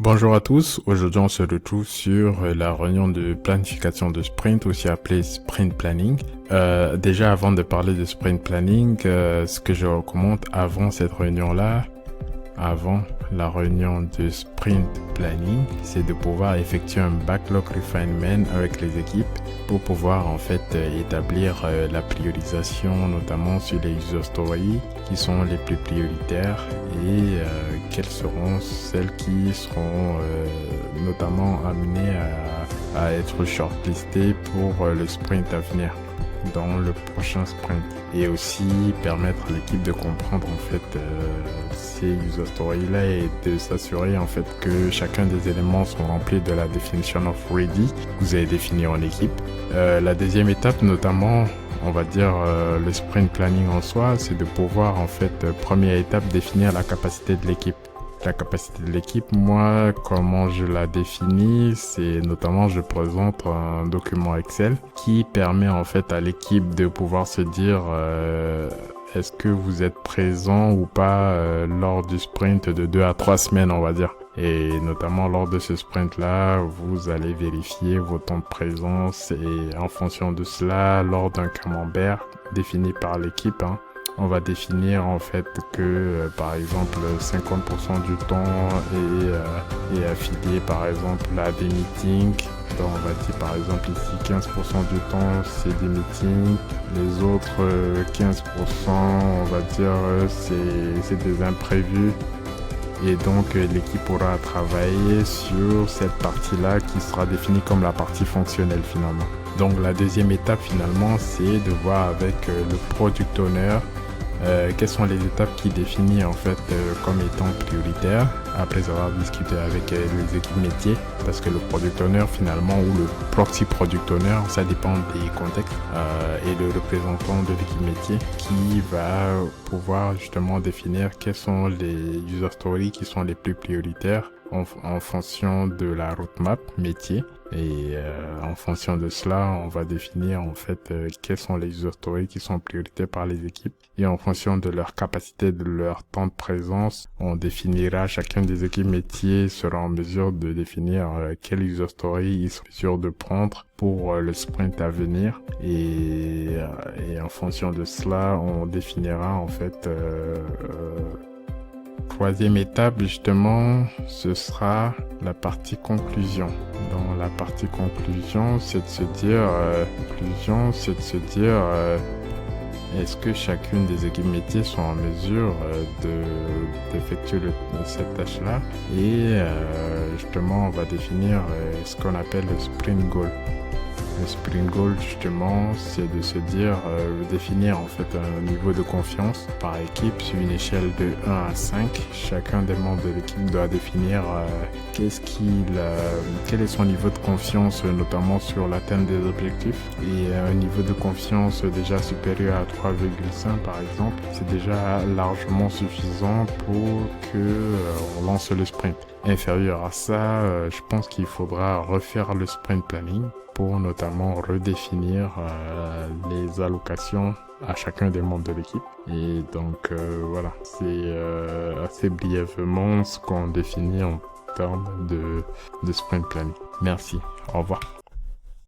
Bonjour à tous, aujourd'hui on se retrouve sur la réunion de planification de sprint, aussi appelée sprint planning. Déjà avant de parler de sprint planning, ce que je recommande avant cette réunion-là, avant la réunion de sprint planning, c'est de pouvoir effectuer un backlog refinement avec les équipes pour pouvoir en fait établir la priorisation, notamment sur les user stories qui sont les plus prioritaires et quelles seront celles qui seront notamment amenées à être shortlistées pour le sprint à venir dans le prochain sprint, et aussi permettre à l'équipe de comprendre en fait ces user stories là et de s'assurer en fait que chacun des éléments sont remplis de la definition of ready que vous avez défini en équipe. La deuxième étape, notamment on va dire le sprint planning en soi, c'est de pouvoir en fait première étape définir la capacité de l'équipe. La capacité de l'équipe, moi, comment je la définis, c'est notamment je présente un document Excel qui permet en fait à l'équipe de pouvoir se dire est-ce que vous êtes présent ou pas lors du sprint de 2 à 3 semaines, on va dire. Et notamment lors de ce sprint-là, vous allez vérifier vos temps de présence et en fonction de cela, lors d'un camembert défini par l'équipe, on va définir en fait que par exemple 50% du temps est affilié par exemple à des meetings. Donc on va dire par exemple ici 15% du temps c'est des meetings, les autres 15% on va dire c'est des imprévus. Et donc l'équipe aura travaillé sur cette partie-là qui sera définie comme la partie fonctionnelle finalement. Donc la deuxième étape finalement, c'est de voir avec le product owner quelles sont les étapes qui définit en fait comme étant prioritaires après avoir discuté avec les équipes métiers, parce que le product owner finalement ou le proxy product owner, ça dépend des contextes, et le représentant de l'équipe métier qui va pouvoir justement définir quels sont les user stories qui sont les plus prioritaires en fonction de la roadmap métier. Et en fonction de cela, on va définir en fait quels sont les user stories qui sont prioritaires par les équipes. Et en fonction de leur capacité, de leur temps de présence, on définira, chacun des équipes métiers sera en mesure de définir quel user story ils sont en mesure de prendre pour le sprint à venir. Et en fonction de cela, on définira en fait troisième étape, justement, ce sera la partie conclusion. Dans la partie conclusion, c'est de se dire, est-ce que chacune des équipes métiers sont en mesure d'effectuer cette tâche-là, et justement, on va définir ce qu'on appelle le sprint goal. Le sprint goal, justement, c'est de se dire, définir en fait un niveau de confiance par équipe sur une échelle de 1 à 5. Chacun des membres de l'équipe doit définir quel est son niveau de confiance, notamment sur l'atteinte des objectifs. Et un niveau de confiance déjà supérieur à 3,5 par exemple, c'est déjà largement suffisant pour que on lance le sprint. Inférieur à ça, je pense qu'il faudra refaire le sprint planning pour notamment redéfinir les allocations à chacun des membres de l'équipe. Et donc voilà, c'est assez brièvement ce qu'on définit en termes de sprint planning. Merci, au revoir.